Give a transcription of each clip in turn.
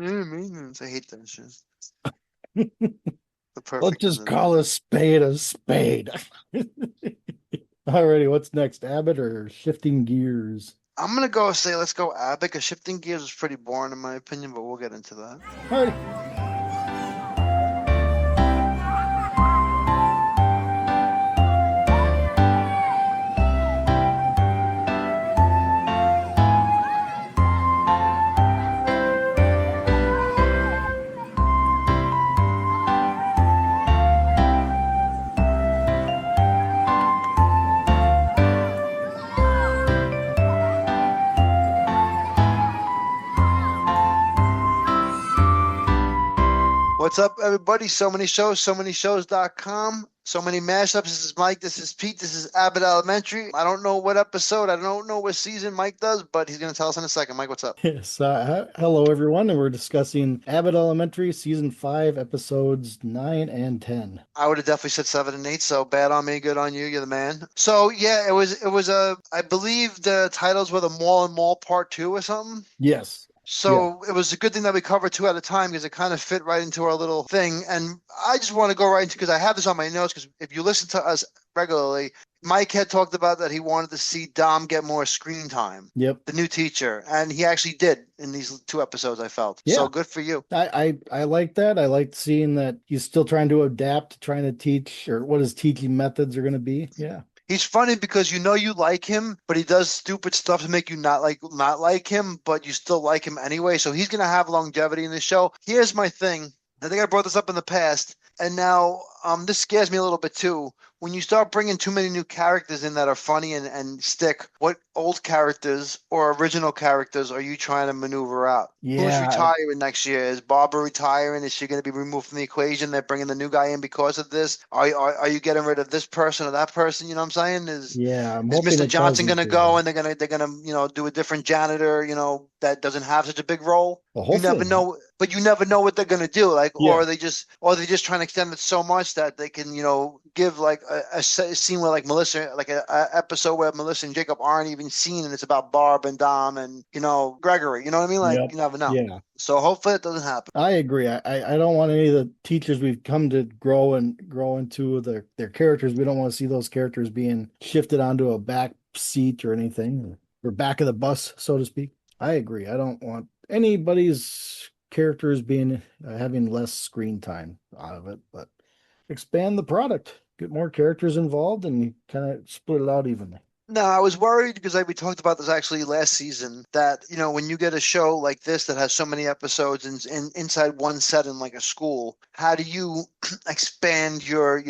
Maintenance. I hate that shit. The Let's perfect just ending. call a spade a spade. Alrighty, what's next? Abbott or shifting gears? I'm gonna go say let's go Abbott. 'Cause Shifting Gears is pretty boring in my opinion, but we'll get into that. Alrighty. What's up, everybody? So many shows, so many shows.com. So many mashups. This is Mike. This is Pete. This is Abbott Elementary. I don't know what episode. I don't know what season Mike does, but he's gonna tell us in a second. Mike, what's up? Yes, hello everyone, and we're discussing Abbott Elementary season 5, episodes 9 and 10. I would have definitely said 7 and 8. So bad on me, good on you. You're the man. So yeah, it was a. I believe the titles were the Mall and Mall Part Two or something. Yes. Yeah. So it was a good thing that we covered two at a time because it kind of fit right into our little thing. And I just want to go right into because I have this on my notes because if you listen to us regularly, Mike had talked about that he wanted to see Dom get more screen time, Yep. the new teacher, and he actually did in these two episodes, I felt. So Yeah. good for you. I like that. I like seeing that he's still trying to adapt, trying to teach, or what his teaching methods are going to be. Yeah. He's funny because you know you like him, but he does stupid stuff to make you not like him, but you still like him anyway. So he's gonna have longevity in the show. Here's my thing. I think I brought this up in the past, and now this scares me a little bit too. When you start bringing too many new characters in that are funny and stick, what old characters or original characters are you trying to maneuver out? Who's Yeah. retiring next year? Is Barbara retiring? Is she going to be removed from the equation? They're bringing the new guy in because of this. Are you getting rid of this person or that person? You know what I'm saying? Yeah. I'm Is hoping Mr. it Johnson going doesn't to do. go and they're gonna do a different janitor? That doesn't have such a big role. Well, You never hopefully not. know, but you never know what they're gonna do. Like, or Yeah. are they just trying to extend it so much that they can, give like a scene where like Melissa, like a episode where Melissa and Jacob aren't even seen, and it's about Barb and Dom and Gregory. You know what I mean? Like, Yep. you never know. Yeah. So hopefully it doesn't happen. I agree. I don't want any of the teachers we've come to grow into their characters. We don't want to see those characters being shifted onto a back seat or anything, or back of the bus, so to speak. I agree. I don't want anybody's characters being having less screen time out of it, but expand the product, get more characters involved, and kind of split it out evenly. No, I was worried because we talked about this actually last season that, when you get a show like this that has so many episodes and inside one set in like a school, how do you expand your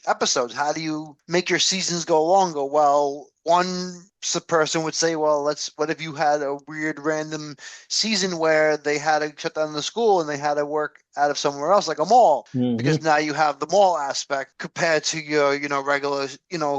episodes? How do you make your seasons go longer? Well, one person would say, well, what if you had a weird random season where they had to shut down the school and they had to work out of somewhere else, like a mall? Because Hmm. now you have the mall aspect compared to your, regular,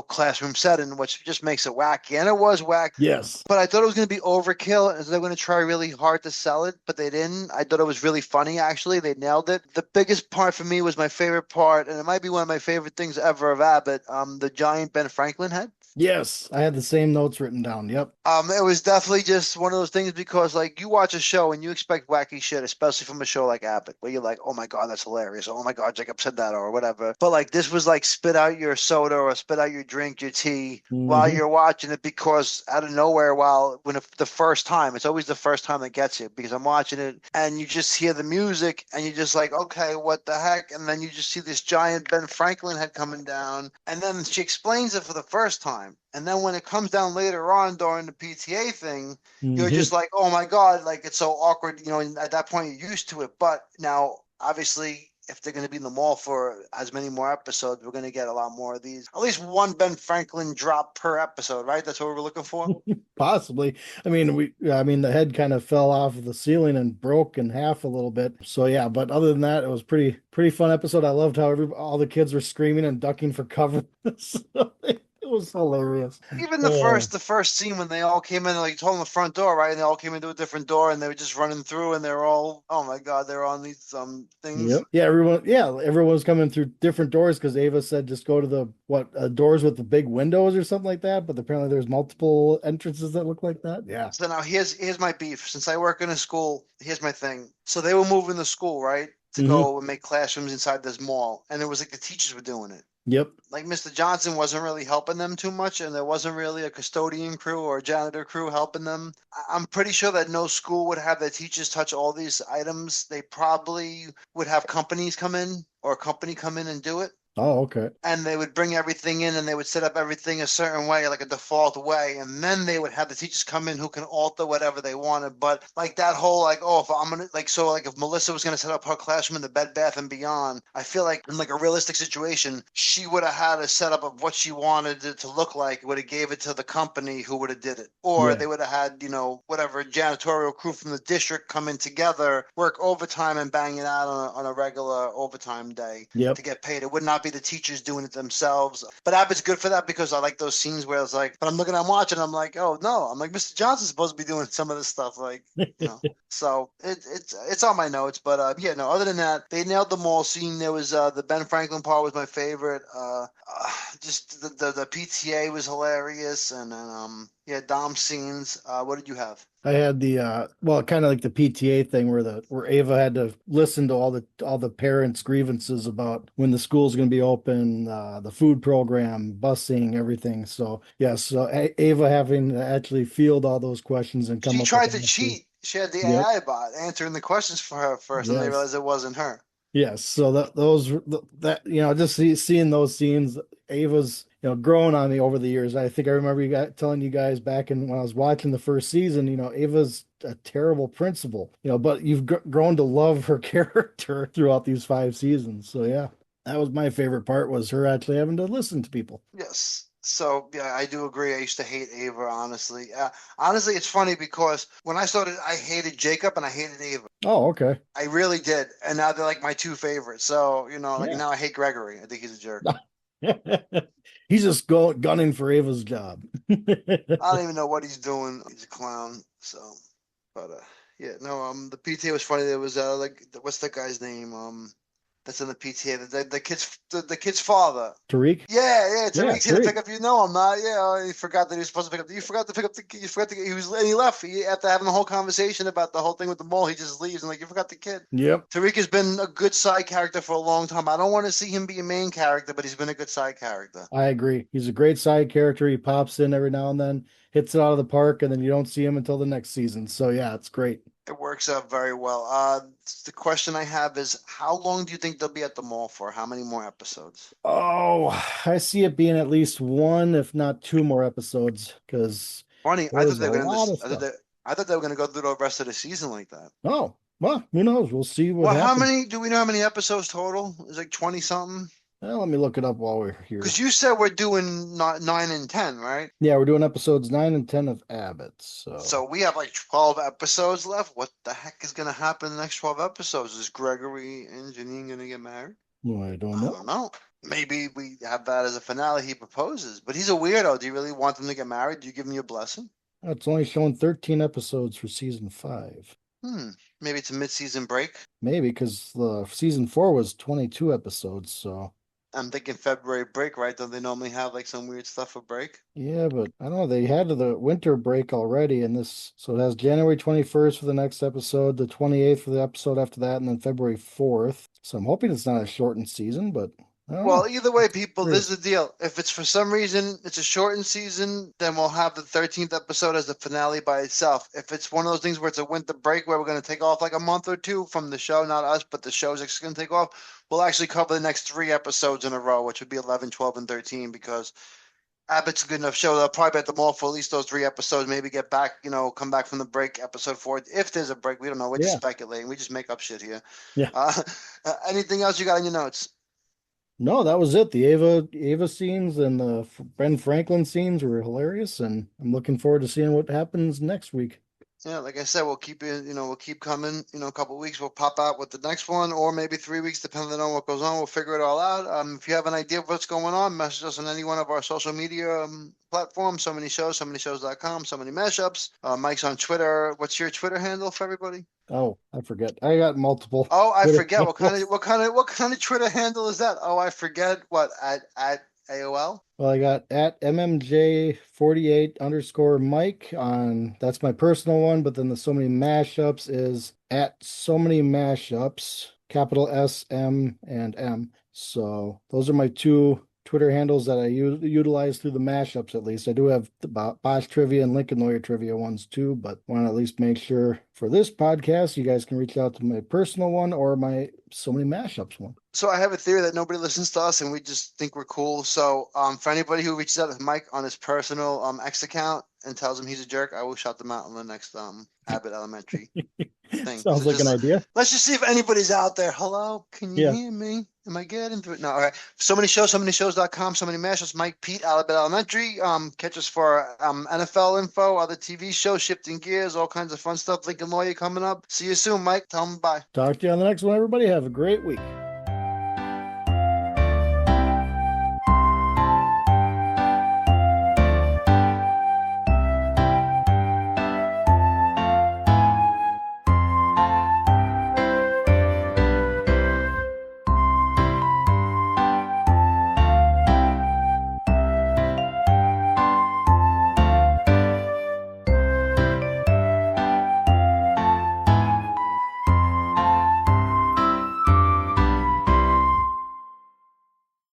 classroom setting, which just makes it wacky. And it was wacky, Yes. but I thought it was going to be overkill, and so they're going to try really hard to sell it, but they didn't. I thought it was really funny, actually. They nailed it. The biggest part for me was my favorite part, and it might be one of my favorite things ever of Abbott, the giant Ben Franklin head. Yes. I had the same notes written down. Yep. It was definitely just one of those things because, like, you watch a show and you expect wacky shit, especially from a show like Abbott, where you're like, "Oh my God, that's hilarious!" Or, "Oh my God, Jacob said that," or whatever. But like, this was like spit out your soda or spit out your drink, your tea while Hmm. you're watching it because out of nowhere, the first time, it's always the first time that gets you because I'm watching it and you just hear the music and you're just like, "Okay, what the heck?" And then you just see this giant Ben Franklin head coming down, and then she explains it for the first time. And then when it comes down later on during the PTA thing, you're Hmm. just like, oh my God, like it's so awkward. And at that point, you're used to it. But now, obviously, if they're going to be in the mall for as many more episodes, we're going to get a lot more of these. At least one Ben Franklin drop per episode, right? That's what we're looking for. Possibly. I mean, the head kind of fell off of the ceiling and broke in half a little bit. So yeah, but other than that, it was pretty fun episode. I loved how all the kids were screaming and ducking for cover. So it was hilarious. Even Oh, the first scene when they all came in, like you told them the front door, right? And they all came into a different door, and they were just running through, and they're all, oh my God, they're on these things. yep. Yeah, everyone's coming through different doors because Ava said just go to the doors with the big windows or something like that. But apparently there's multiple entrances that look like that. Yeah. So now here's my beef. Since I work in a school, here's my thing. So they were moving the school, right, to Hmm. go and make classrooms inside this mall, and it was like the teachers were doing it. Yep. Like Mr. Johnson wasn't really helping them too much, and there wasn't really a custodian crew or a janitor crew helping them. I'm pretty sure that no school would have their teachers touch all these items. They probably would have companies come in or a company come in and do it. Oh, okay. And they would bring everything in and they would set up everything a certain way, like a default way. And then they would have the teachers come in who can alter whatever they wanted. But like that whole like, oh, if I'm gonna like so like if Melissa was gonna set up her classroom in the Bed Bath and Beyond, I feel like in like a realistic situation, she would have had a setup of what she wanted it to look like, would have gave it to the company who would have did it. Or Yeah. they would have had, whatever janitorial crew from the district come in together, work overtime and bang it out on a regular overtime day Yep. to get paid. It would not be the teachers doing it themselves. But Abbott's good for that because I like those scenes where it's like, but I'm watching, I'm like, oh no, I'm like Mr. Johnson's supposed to be doing some of this stuff, like, you know. So it's on my notes, but yeah, no. Other than that, they nailed the mall scene. There was the Ben Franklin part was my favorite. Just the PTA was hilarious, and then yeah, Dom scenes. What did you have? I had the kind of like the PTA thing where Ava had to listen to all the parents' grievances about when the school's going to be open, the food program, busing, everything. So yes, so Ava having to actually field all those questions and come She up with tried to answers. cheat. She had the Yep. AI bot answering the questions for her first, and they Yes. realized it wasn't her. Yes. So that just seeing those scenes, Ava's growing on me over the years. I think I remember telling you guys back when I was watching the first season. Ava's a terrible principal. But you've grown to love her character throughout these 5 seasons. So yeah, that was my favorite part was her actually having to listen to people. Yes. So yeah, I do agree. I used to hate Ava, honestly. Honestly, it's funny because when I started, I hated Jacob and I hated Ava. Oh, okay. I really did, and now they're like my two favorites. So like Yeah. now I hate Gregory. I think he's a jerk. He's just gunning for Ava's job. I don't even know what he's doing. He's a clown. So, but yeah, no. The PTA was funny. There was like what's that guy's name? That's in the PTA. The kid's father. Tariq? Yeah, Yeah, Tariq's here to pick Tariq. up. No, I'm not. Yeah, he forgot that he was supposed to pick up. You forgot to pick up the. You forgot to. He was and he left. After having the whole conversation about the whole thing with the mole, he just leaves and like you forgot the kid. Yep. Tariq has been a good side character for a long time. I don't want to see him be a main character, but he's been a good side character. I agree. He's a great side character. He pops in every now and then, hits it out of the park, and then you don't see him until the next season. So yeah, it's great. It works out very well. The question I have is, how long do you think they'll be at the mall for? How many more episodes? Oh, I see it being at least one, if not two more episodes, because Funny, I thought there's a they were gonna lot just. of stuff. I thought they were gonna go through the rest of the season like that. Oh, well, who knows? We'll see what Well, how happens. many? Do we know how many episodes total? It's like 20 something. Let me look it up while we're here. Because you said we're doing not 9 and 10, right? Yeah, we're doing episodes 9 and 10 of Abbott. So So we have like 12 episodes left. What the heck is gonna happen in the next 12 episodes? Is Gregory and Janine gonna get married? I don't I know. don't know. Maybe we have that as a finale. He proposes, but he's a weirdo. Do you really want them to get married? Do you give him your blessing? It's only showing 13 episodes for season 5. Hmm. Maybe it's a mid-season break. Maybe because the season 4 was 22 episodes. So I'm thinking February break, right? Don't they normally have like some weird stuff for break? yeah, but I don't know. They had the winter break already in this. So it has January 21st for the next episode, the 28th for the episode after that, and then February 4th. So I'm hoping it's not a shortened season, but I don't know. Well, either way, people, this Curious. is the deal. If it's for some reason it's a shortened season, then we'll have the 13th episode as the finale by itself. If it's one of those things where it's a winter break where we're going to take off like a month or two from the show, not us, but the show's actually going to take off, we'll actually cover the next 3 episodes in a row, which would be 11, 12, and 13 because Abbott's a good enough show. They'll probably be at the mall for at least those 3 episodes, maybe get back, come back from the break, episode 4. If there's a break, we don't know. We're just Yeah, speculating. We just make up shit here. yeah. Uh, anything else you got in your notes? No, that was it. The Ava scenes and the Ben Franklin scenes were hilarious, and I'm looking forward to seeing what happens next week. Yeah, like I said, we'll keep it, we'll keep coming, a couple of weeks, we'll pop out with the next one, or maybe 3 weeks, depending on what goes on. We'll figure it all out. If you have an idea of what's going on, message us on any one of our social media platforms. So many shows, so many shows.com, so many mashups. Mike's on Twitter. What's your Twitter handle for everybody? Oh, I forget. I got multiple Oh, I Twitter forget handles. what kind of Twitter handle is that? Oh, I forget what at AOL. Well, I got at MMJ48 underscore Mike on that's my personal one, but then the so many mashups is at so many mashups, capital S, M, and M. So those are my two Twitter handles that I utilize through the mashups at least. I do have the Bosch Trivia and Lincoln Lawyer Trivia ones too, but want to at least make sure for this podcast you guys can reach out to my personal one or my so many mashups one. So I have a theory that nobody listens to us and we just think we're cool. So for anybody who reaches out to Mike on his personal X account and tells him he's a jerk, I will shout them out on the next Abbott Elementary thing. So Sounds like an just idea. let's just see if anybody's out there. Hello, can you Yeah. hear me? Am I getting through it? No, all right. So many shows, so many shows.com, so many mashups. Mike, Pete, Abbott Elementary. Catch us for NFL info, other TV shows, shifting gears, all kinds of fun stuff. Lincoln Lawyer coming up. See you soon, Mike. Tell them bye. Talk to you on the next one, everybody. Have a great week.